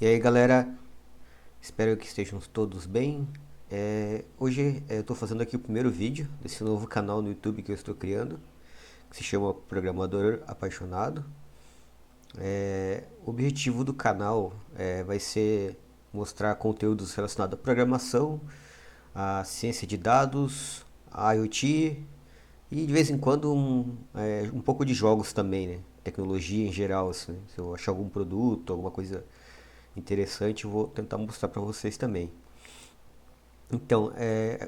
E aí galera, espero que estejam todos bem. Hoje eu estou fazendo aqui o primeiro vídeo desse novo canal no YouTube que eu estou criando, que se chama Programador Apaixonado. O objetivo do canal vai ser mostrar conteúdos relacionados à programação, à ciência de dados, à IoT e de vez em quando um pouco de jogos também, né? Tecnologia em geral, assim, se eu achar algum produto, alguma coisa interessante, eu vou tentar mostrar para vocês também. Então,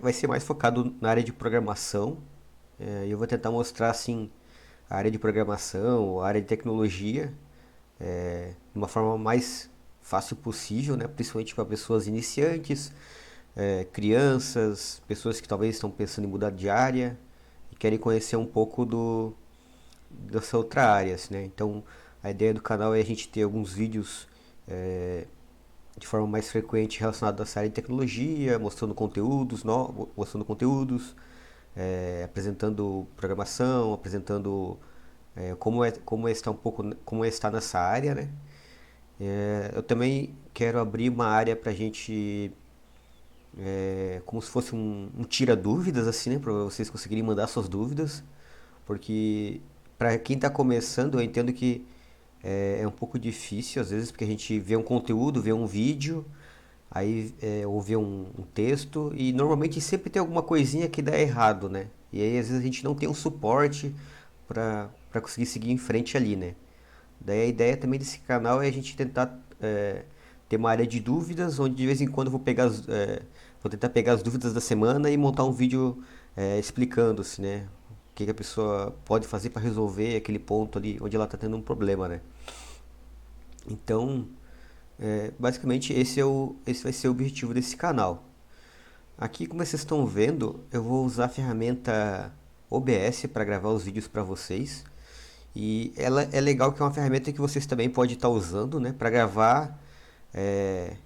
vai ser mais focado na área de programação. E eu vou tentar mostrar assim a área de programação, a área de tecnologia, de uma forma mais fácil possível, né? Principalmente para pessoas iniciantes, crianças, pessoas que talvez estão pensando em mudar de área e querem conhecer um pouco dessa outra área, assim, né? Então, a ideia do canal é a gente ter alguns vídeos de forma mais frequente relacionado à área de tecnologia, mostrando conteúdos, apresentando programação, apresentando como está um pouco como está nessa área, né? Eu também quero abrir uma área para a gente como se fosse um tira dúvidas assim, né, para vocês conseguirem mandar suas dúvidas, porque para quem está começando eu entendo que é um pouco difícil às vezes porque a gente vê um conteúdo, vê um vídeo ou vê um texto e normalmente sempre tem alguma coisinha que dá errado, né? E aí às vezes a gente não tem um suporte para conseguir seguir em frente ali, né? Daí a ideia também desse canal é a gente tentar ter uma área de dúvidas, onde de vez em quando eu vou tentar pegar as dúvidas da semana e montar um vídeo explicando-se, né? O que a pessoa pode fazer para resolver aquele ponto ali onde ela está tendo um problema, né? Então, basicamente esse vai ser o objetivo desse canal. Aqui, como vocês estão vendo, eu vou usar a ferramenta OBS para gravar os vídeos para vocês. E ela é legal que é uma ferramenta que vocês também podem estar usando, né, para gravar é,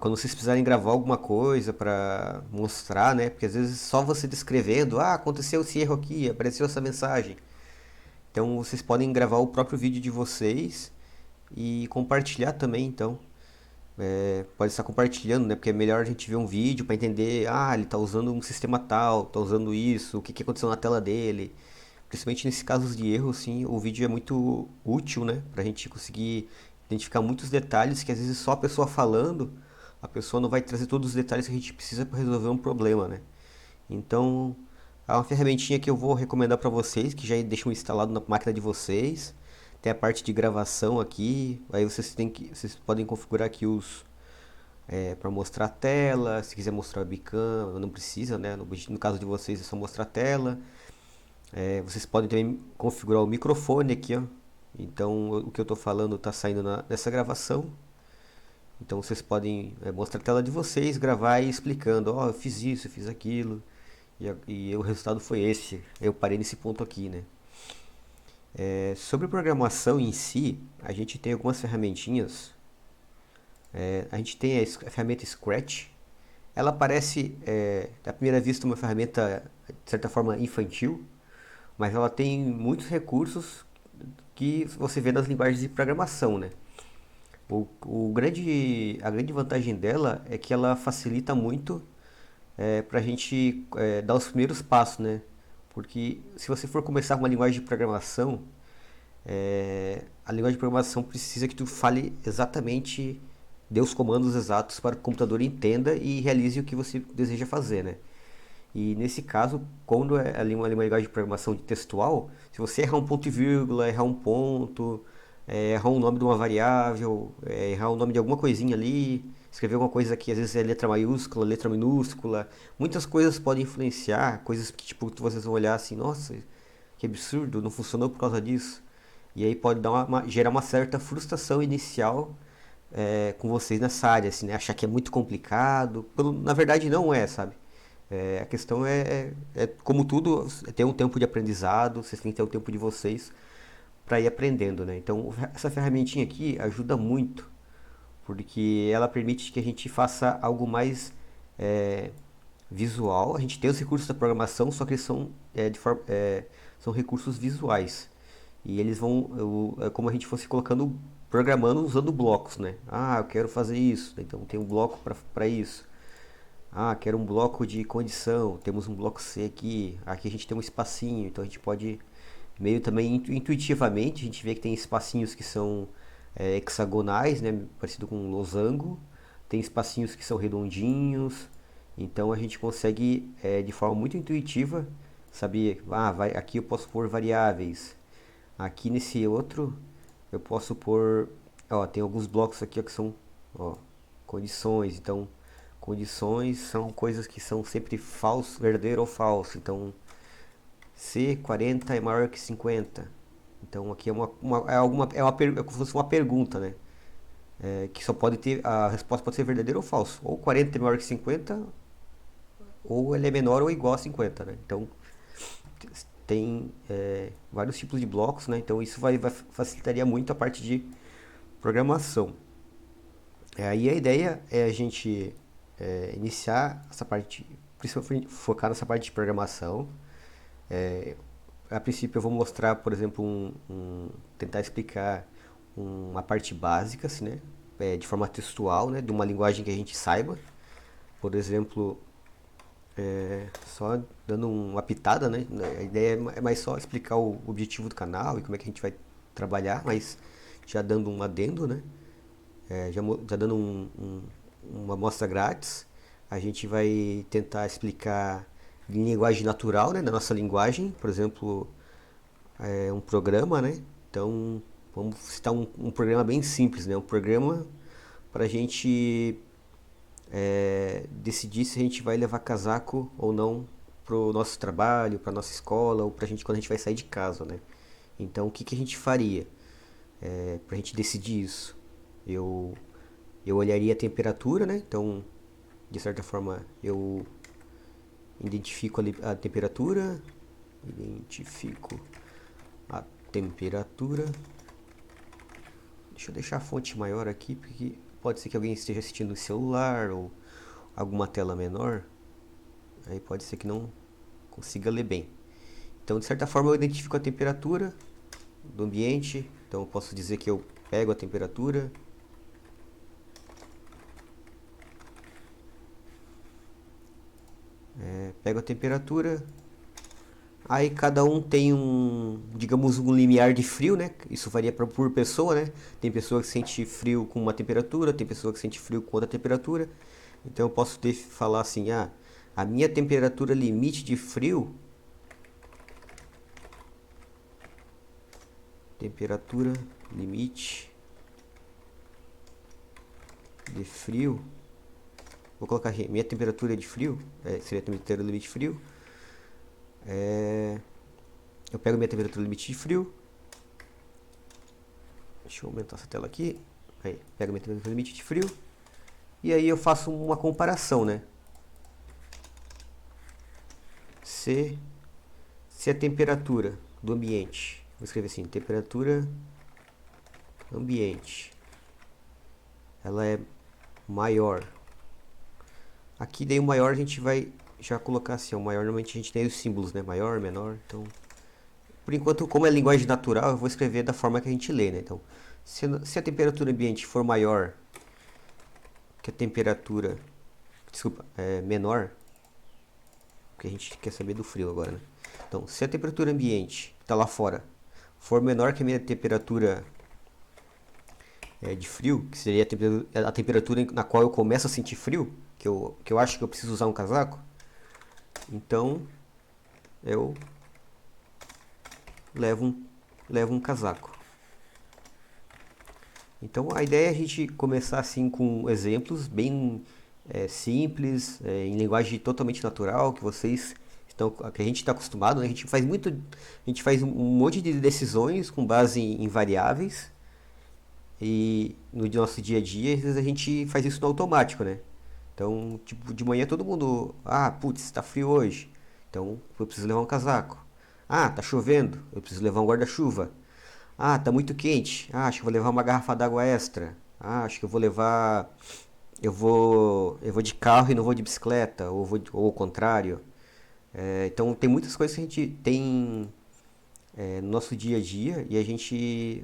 quando vocês precisarem gravar alguma coisa para mostrar, né? Porque às vezes só você descrevendo, aconteceu esse erro aqui, apareceu essa mensagem. Então vocês podem gravar o próprio vídeo de vocês e compartilhar também, então. Pode estar compartilhando, né? Porque é melhor a gente ver um vídeo para entender, ele está usando um sistema tal, está usando isso, o que aconteceu na tela dele. Principalmente nesses casos de erro, sim, o vídeo é muito útil, né? Para a gente conseguir identificar muitos detalhes que às vezes só a pessoa falando, a pessoa não vai trazer todos os detalhes que a gente precisa para resolver um problema, né? Então, é uma ferramentinha que eu vou recomendar para vocês, que já deixam instalado na máquina de vocês. Tem a parte de gravação aqui, aí vocês podem configurar aqui para mostrar a tela, se quiser mostrar o webcam, não precisa, né? No caso de vocês é só mostrar a tela. Vocês podem também configurar o microfone aqui, ó. Então o que eu estou falando está saindo nessa gravação. Então vocês podem mostrar a tela de vocês, gravar e explicando, eu fiz isso, eu fiz aquilo e o resultado foi esse. Eu parei nesse ponto aqui, né? Sobre programação em si, a gente tem algumas ferramentinhas. A gente tem a ferramenta Scratch. Ela parece, à primeira vista, uma ferramenta de certa forma infantil, mas ela tem muitos recursos que você vê nas linguagens de programação, né? A grande vantagem dela é que ela facilita muito para a gente dar os primeiros passos, né? Porque se você for começar com uma linguagem de programação, a linguagem de programação precisa que tu fale exatamente, dê os comandos exatos para que o computador entenda e realize o que você deseja fazer, né? E nesse caso, quando é ali uma linguagem de programação de textual, se você errar um ponto e vírgula, errar um ponto, errar o nome de uma variável, errar o nome de alguma coisinha ali, escrever alguma coisa que às vezes é letra maiúscula, letra minúscula, muitas coisas podem influenciar, coisas que tipo vocês vão olhar assim, nossa, que absurdo, não funcionou por causa disso. E aí pode gerar uma certa frustração inicial com vocês nessa área, assim, né? Achar que é muito complicado. Na verdade não é, sabe? A questão como tudo, ter um tempo de aprendizado, vocês têm que ter o tempo de vocês para ir aprendendo, né? Então, essa ferramentinha aqui ajuda muito, porque ela permite que a gente faça algo mais é, visual. A gente tem os recursos da programação, só que eles são recursos visuais. E eles vão, como a gente fosse colocando programando usando blocos, né? Ah, eu quero fazer isso, então tem um bloco para isso. Ah, quero um bloco de condição, temos um bloco C aqui. Aqui a gente tem um espacinho, então a gente pode meio também intuitivamente, a gente vê que tem espacinhos que são hexagonais, né, parecido com um losango, tem espacinhos que são redondinhos, então a gente consegue de forma muito intuitiva saber, aqui eu posso pôr variáveis, aqui nesse outro eu posso pôr, ó, tem alguns blocos aqui ó, que são ó, condições, então condições são coisas que são sempre falso, verdadeiro ou falso, então se 40 é maior que 50. Então aqui é como se fosse uma pergunta, né? Que só pode ter, a resposta pode ser verdadeiro ou falso. Ou 40 é maior que 50, ou ele é menor ou igual a 50, né? Então tem vários tipos de blocos, né? Então isso facilitaria muito a parte de programação. Aí a ideia é a gente iniciar essa parte, principalmente focar nessa parte de programação. A princípio eu vou mostrar, por exemplo, tentar explicar uma parte básica, assim, né? De forma textual, né? De uma linguagem que a gente saiba. Por exemplo, só dando uma pitada, né? A ideia é mais só explicar o objetivo do canal e como é que a gente vai trabalhar, mas já dando um adendo, né? Já dando uma amostra grátis, a gente vai tentar explicar em linguagem natural, né? Na nossa linguagem, por exemplo, um programa, né? Então, vamos citar um programa bem simples, né? Um programa para a gente decidir se a gente vai levar casaco ou não pro nosso trabalho, para nossa escola ou pra gente quando a gente vai sair de casa, né? Então, o que que a gente faria para a gente decidir isso? Eu, eu olharia a temperatura, né? Então, de certa forma, eu identifico ali a temperatura, identifico a temperatura. Deixa eu deixar a fonte maior aqui, porque pode ser que alguém esteja assistindo no celular ou alguma tela menor. Aí pode ser que não consiga ler bem. Então, de certa forma, eu identifico a temperatura do ambiente. Então, eu posso dizer que eu pego a temperatura. Pego a temperatura. Aí cada um tem digamos, um limiar de frio, né? Isso varia por pessoa, né? Tem pessoa que sente frio com uma temperatura, tem pessoa que sente frio com outra temperatura. Então eu posso falar assim, a minha temperatura limite de frio, temperatura limite de frio, vou colocar aqui, minha temperatura de frio, seria a temperatura limite de frio, eu pego minha temperatura limite de frio, deixa eu aumentar essa tela aqui, aí, pego minha temperatura limite de frio, e aí eu faço uma comparação, né? Se a temperatura do ambiente, vou escrever assim, temperatura ambiente, ela é maior. Aqui daí o maior a gente vai já colocar assim, o maior normalmente a gente tem os símbolos, né? Maior, menor, então... Por enquanto, como é linguagem natural, eu vou escrever da forma que a gente lê, né? Então, se a temperatura ambiente for maior que a temperatura... Desculpa, menor, porque a gente quer saber do frio agora, né? Então, se a temperatura ambiente, que está lá fora, for menor que a minha temperatura de frio, que seria a temperatura na qual eu começo a sentir frio, que eu acho que eu preciso usar um casaco, então eu levo um casaco. Então a ideia é a gente começar assim com exemplos bem simples, em linguagem totalmente natural, que a gente está acostumado, né? A gente faz um monte de decisões com base em variáveis e no nosso dia a dia, às vezes a gente faz isso no automático, né? Então, tipo, de manhã todo mundo, putz, tá frio hoje, então eu preciso levar um casaco. Ah, tá chovendo, eu preciso levar um guarda-chuva. Ah, tá muito quente. Ah, acho que vou levar uma garrafa d'água extra. Ah, acho que eu vou levar. Eu vou de carro e não vou de bicicleta, ou o contrário. Então tem muitas coisas que a gente tem no nosso dia a dia e a gente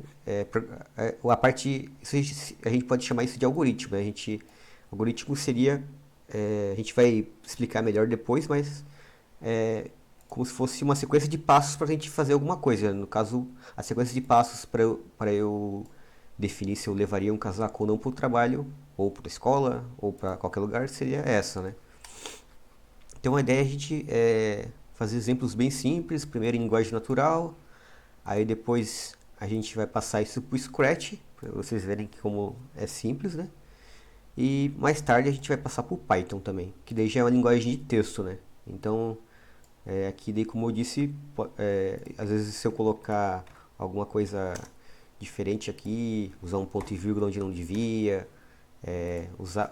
a parte isso a gente pode chamar isso de algoritmo, né? Algoritmo seria a gente vai explicar melhor depois, mas é como se fosse uma sequência de passos para a gente fazer alguma coisa. No caso, a sequência de passos para eu definir se eu levaria um casaco ou não para o trabalho, ou para a escola, ou para qualquer lugar, seria essa, né? Então a ideia é a gente fazer exemplos bem simples, primeiro em linguagem natural, aí depois a gente vai passar isso para o Scratch, para vocês verem como é simples, né? E mais tarde a gente vai passar para o Python também, que daí já é uma linguagem de texto, né? Então, aqui daí como eu disse, às vezes se eu colocar alguma coisa diferente aqui, usar um ponto e vírgula onde não devia,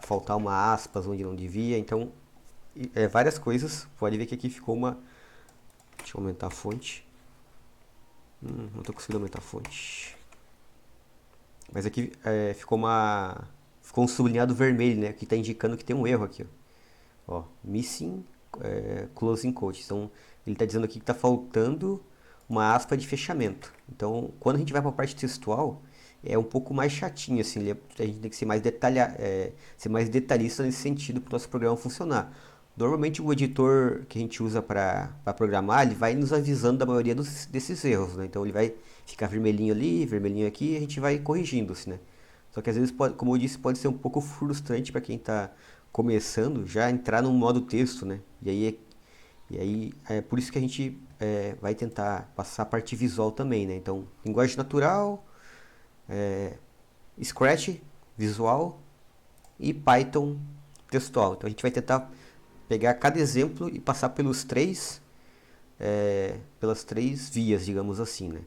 faltar uma aspas onde não devia, então várias coisas. Pode ver que aqui ficou uma. Deixa eu aumentar a fonte. Não estou conseguindo aumentar a fonte. Mas aqui ficou uma. Ficou um sublinhado vermelho, né? Que está indicando que tem um erro aqui. Ó, missing closing quote. Então ele está dizendo aqui que está faltando uma aspa de fechamento. Então quando a gente vai para a parte textual é um pouco mais chatinho assim. A gente tem que ser mais ser mais detalhista nesse sentido para o nosso programa funcionar. Normalmente o editor que a gente usa para programar, ele vai nos avisando da maioria desses erros, né? Então ele vai ficar vermelhinho ali, vermelhinho aqui, e a gente vai corrigindo, assim, né? Só que às vezes, como eu disse, pode ser um pouco frustrante para quem está começando já entrar no modo texto, né? E aí é por isso que a gente vai tentar passar a parte visual também, né? Então, linguagem natural, Scratch, visual e Python textual. Então a gente vai tentar pegar cada exemplo e passar pelas três vias, digamos assim, né?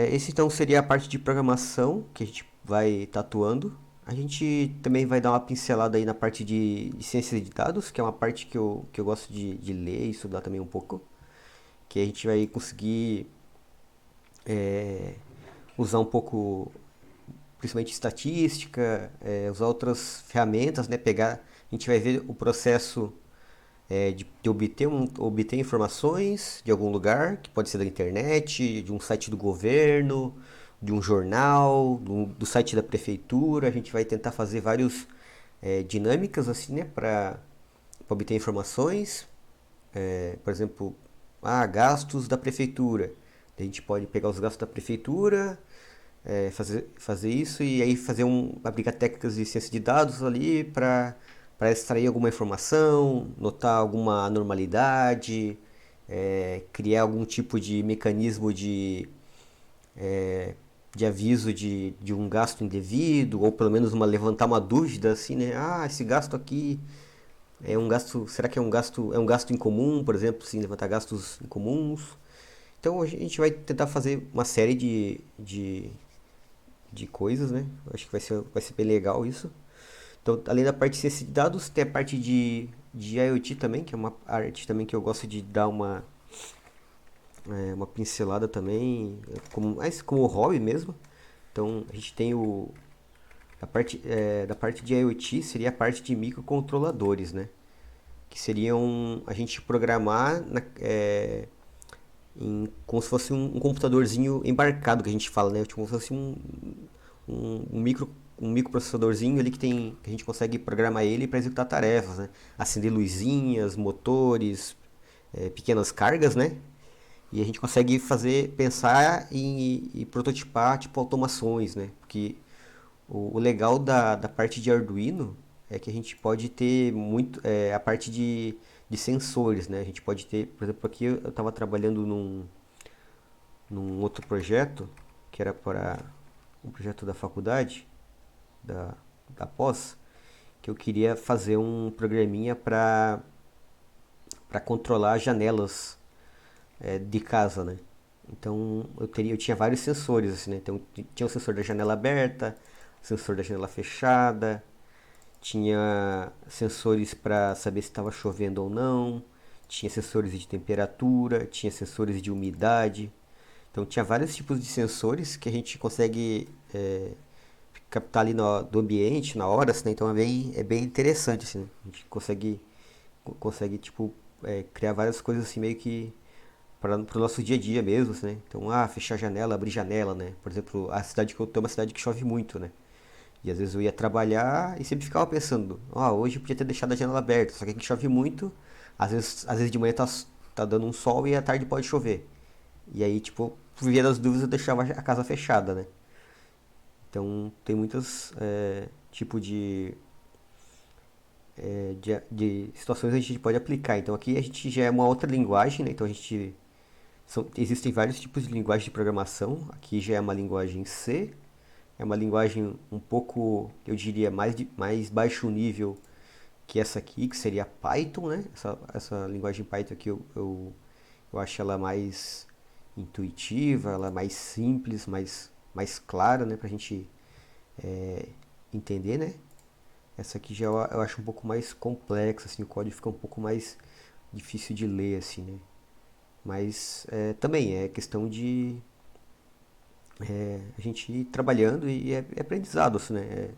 Esse então seria a parte de programação que a gente vai estar atuando. A gente também vai dar uma pincelada aí na parte de ciência de dados, que é uma parte que eu gosto de ler e estudar também um pouco. Que a gente vai conseguir usar um pouco, principalmente estatística, usar outras ferramentas, né? A gente vai ver o processo de obter informações de algum lugar, que pode ser da internet, de um site do governo, de um jornal, do site da prefeitura. A gente vai tentar fazer várias dinâmicas assim, né, para obter informações. Por exemplo, gastos da prefeitura. A gente pode pegar os gastos da prefeitura, fazer isso e aí aplicar técnicas de ciência de dados ali para extrair alguma informação, notar alguma anormalidade, criar algum tipo de mecanismo de aviso de um gasto indevido, ou pelo menos levantar uma dúvida assim, né? Esse gasto aqui é um gasto, será que é um gasto incomum, por exemplo, sim, levantar gastos incomuns. Então a gente vai tentar fazer uma série de coisas, né? Acho que vai ser bem legal isso. Então, além da parte de ciência de dados, tem a parte de IoT também, que é uma arte também que eu gosto de dar uma pincelada também, mais como hobby mesmo. Então, a gente tem da parte de IoT seria a parte de microcontroladores, né? Que seriam a gente programar como se fosse um computadorzinho embarcado que a gente fala, né? Tipo, como se fosse um microprocessadorzinho ali que a gente consegue programar ele para executar tarefas, né? Acender luzinhas, motores, pequenas cargas, né? E a gente consegue pensar e prototipar tipo automações, né? Porque o legal da parte de Arduino é que a gente pode ter a parte de sensores, né? A gente pode ter, por exemplo, aqui eu estava trabalhando num outro projeto que era para um projeto da faculdade, da, da pós, que eu queria fazer um programinha para controlar janelas de casa, né? Então eu tinha vários sensores assim, né? Então tinha o sensor da janela aberta, sensor da janela fechada, tinha sensores para saber se estava chovendo ou não, tinha sensores de temperatura, tinha sensores de umidade. Então tinha vários tipos de sensores que a gente consegue captar ali do ambiente, na hora, assim, né? Então é bem interessante, assim, né? A gente consegue tipo, criar várias coisas assim meio que para o nosso dia a dia mesmo, né? Então, fechar a janela, abrir janela, né? Por exemplo, a cidade que eu tô é uma cidade que chove muito, né? E às vezes eu ia trabalhar e sempre ficava pensando, hoje eu podia ter deixado a janela aberta, só que aqui chove muito, às vezes de manhã tá dando um sol e à tarde pode chover. E aí, tipo, por via das dúvidas eu deixava a casa fechada, né? Então tem muitas tipo de situações que a gente pode aplicar. Então aqui a gente já é uma outra linguagem, né? Então existem vários tipos de linguagem de programação. Aqui já é uma linguagem C, é uma linguagem um pouco, eu diria, mais baixo nível que essa aqui, que seria Python, né? Essa linguagem Python aqui eu acho ela mais intuitiva, ela é mais simples, mais clara, né? Pra gente entender, né? Essa aqui já eu acho um pouco mais complexa, assim, o código fica um pouco mais difícil de ler, assim, né? Mas também é questão de a gente ir trabalhando e é aprendizado, assim, né?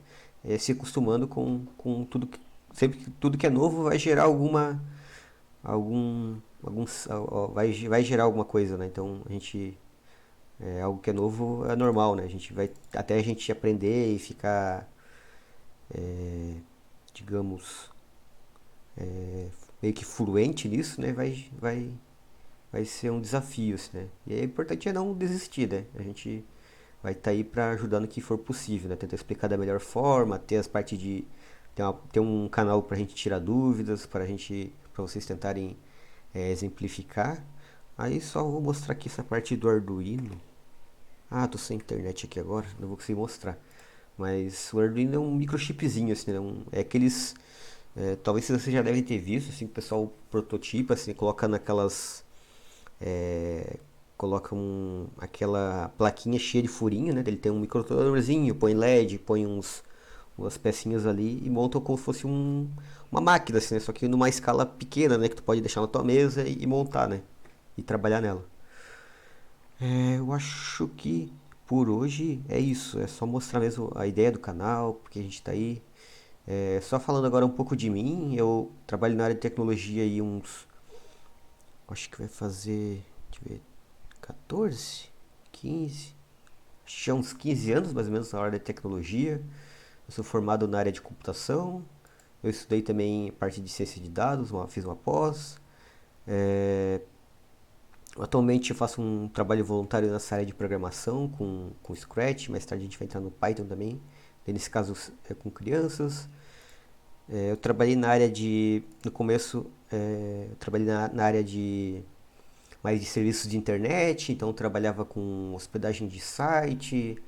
É se acostumando com tudo que, sempre que tudo que é novo vai gerar vai gerar alguma coisa, né? Então algo que é novo é normal, né? A gente vai, até a gente aprender e ficar, digamos, meio que fluente nisso, né? Vai ser um desafio, assim, né? E é importante não desistir, né? A gente vai estar aí para ajudar no que for possível, né? Tentar explicar da melhor forma, ter as partes de ter um canal para a gente tirar dúvidas, para vocês tentarem exemplificar. Aí só vou mostrar aqui essa parte do Arduino. Tô sem internet aqui agora, não vou conseguir mostrar. Mas o Arduino é um microchipzinho, assim, né? É aqueles. Talvez vocês já devem ter visto, assim, que o pessoal prototipa, assim, coloca naquelas. é, Coloca aquela plaquinha cheia de furinho, né? Ele tem um microcontroladorzinho, põe LED, põe umas pecinhas ali e monta como se fosse uma máquina, assim, né? Só que numa escala pequena, né? Que tu pode deixar na tua mesa e montar, né? E trabalhar nela. Eu acho que por hoje é isso. É só mostrar mesmo a ideia do canal, porque a gente tá aí. Só falando agora um pouco de mim, eu trabalho na área de tecnologia aí acho que vai fazer, deixa eu ver, 14, 15, acho que já uns 15 anos mais ou menos na área de tecnologia. Eu sou formado na área de computação. Eu estudei também parte de ciência de dados, fiz uma pós. É, Atualmente eu faço um trabalho voluntário nessa área de programação com Scratch, mais tarde a gente vai entrar no Python também, nesse caso com crianças. Eu trabalhei na área no começo, eu trabalhei na área mais de serviços de internet, então eu trabalhava com hospedagem de site,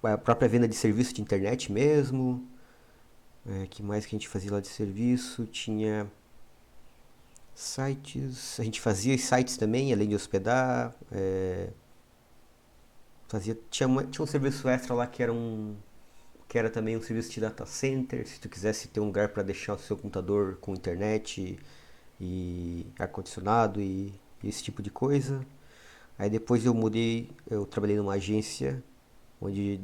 a própria venda de serviço de internet mesmo. Que mais que a gente fazia lá de serviço? Tinha sites, a gente fazia sites também, além de hospedar. Tinha um serviço extra lá que era também um serviço de data center. Se tu quisesse ter um lugar para deixar o seu computador com internet e ar-condicionado e esse tipo de coisa. Aí depois eu trabalhei numa agência onde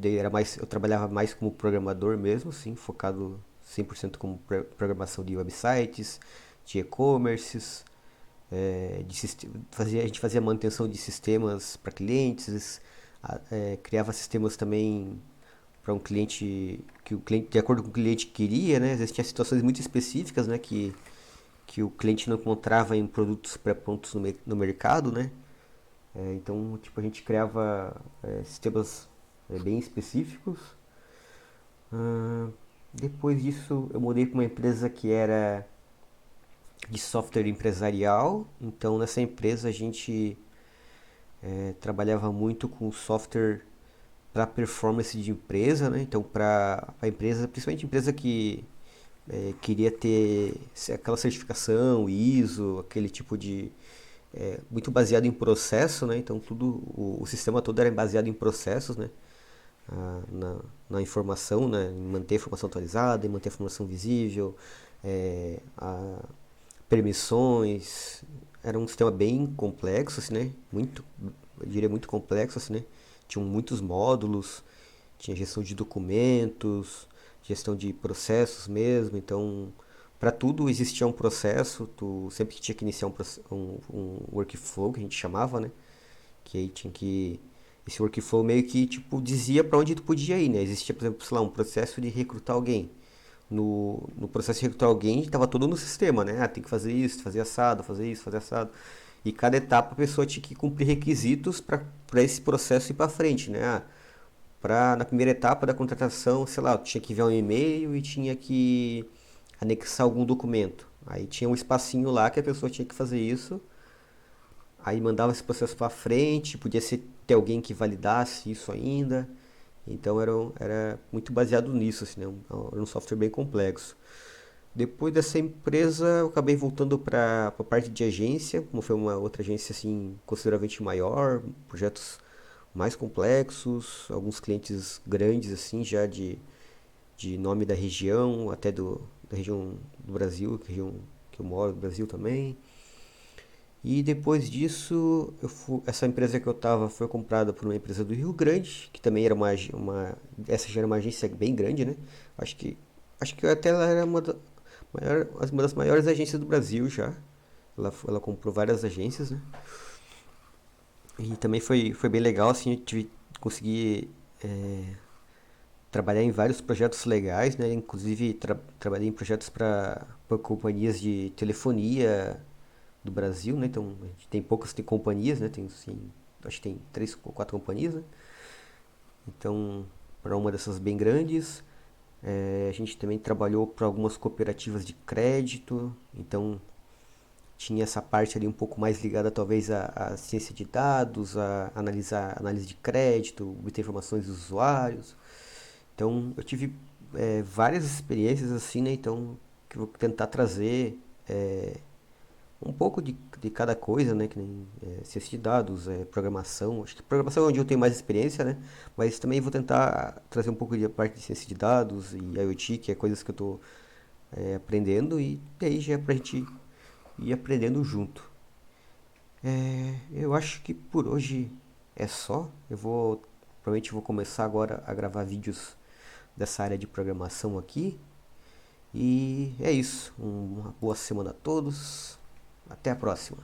eu trabalhava mais como programador mesmo, sim, focado 100% como programação de websites, de e-commerces, a gente fazia manutenção de sistemas para clientes, criava sistemas também para um cliente que o cliente, de acordo com o que o cliente queria, né? Às vezes tinha situações muito específicas, né, que o cliente não encontrava em produtos pré-prontos no mercado, né? Então, tipo, a gente criava sistemas bem específicos. Ah, Depois disso, eu mudei para uma empresa que era de software empresarial. Então, nessa empresa a gente trabalhava muito com software para performance de empresa, né? Então, para a empresa, principalmente empresa que queria ter aquela certificação ISO, aquele tipo de muito baseado em processo, né? Então o sistema todo era baseado em processos, né? Na informação, né? Em manter a informação atualizada, em manter a informação visível, permissões. Era um sistema bem complexo, assim, né? Eu diria muito complexo, assim, né? Tinham muitos módulos, tinha gestão de documentos, gestão de processos mesmo, então Para tudo existia um processo, tu sempre que tinha que iniciar um workflow, que a gente chamava, né? Que aí tinha que... Esse workflow meio que, tipo, dizia para onde tu podia ir, né? Existia, por exemplo, sei lá, um processo de recrutar alguém. No processo de recrutar alguém, estava tudo no sistema, né? Ah, tem que fazer isso, fazer assado, fazer isso, fazer assado. E cada etapa a pessoa tinha que cumprir requisitos para esse processo ir para frente, né? Ah, na primeira etapa da contratação, sei lá, eu tinha que enviar um e-mail e tinha que anexar algum documento. Aí tinha um espacinho lá que a pessoa tinha que fazer isso. Aí mandava esse processo para frente, podia ter alguém que validasse isso ainda. Então era muito baseado nisso, assim, né? Era um software bem complexo. Depois dessa empresa, eu acabei voltando para a parte de agência, como foi uma outra agência assim consideravelmente maior, projetos mais complexos, alguns clientes grandes assim, já de nome da região, até da região do Brasil, que é a região que eu moro, do Brasil também. E depois disso, essa empresa que eu estava foi comprada por uma empresa do Rio Grande, que também era essa já era uma agência bem grande, né? Acho que, acho que até ela era uma das maiores agências do Brasil já. Ela comprou várias agências, né? E também foi bem legal, assim, consegui trabalhar em vários projetos legais, né? Inclusive trabalhei em projetos para companhias de telefonia do Brasil, né? Então a gente tem companhias, né? Tem assim, acho que tem 3 ou 4 companhias, né? Então para uma dessas bem grandes, a gente também trabalhou para algumas cooperativas de crédito, então tinha essa parte ali um pouco mais ligada talvez à ciência de dados, a analisar análise de crédito, obter informações dos usuários. Então eu tive várias experiências assim, né? Então que eu vou tentar trazer um pouco de cada coisa, né? Que nem ciência de dados, programação. Acho que programação é onde eu tenho mais experiência, né? Mas também vou tentar trazer um pouco de parte de ciência de dados e IoT, que é coisas que eu estou aprendendo e daí já é pra gente ir aprendendo junto. Eu acho que por hoje é só. Provavelmente vou começar agora a gravar vídeos dessa área de programação aqui. E é isso. Uma boa semana a todos. Até a próxima.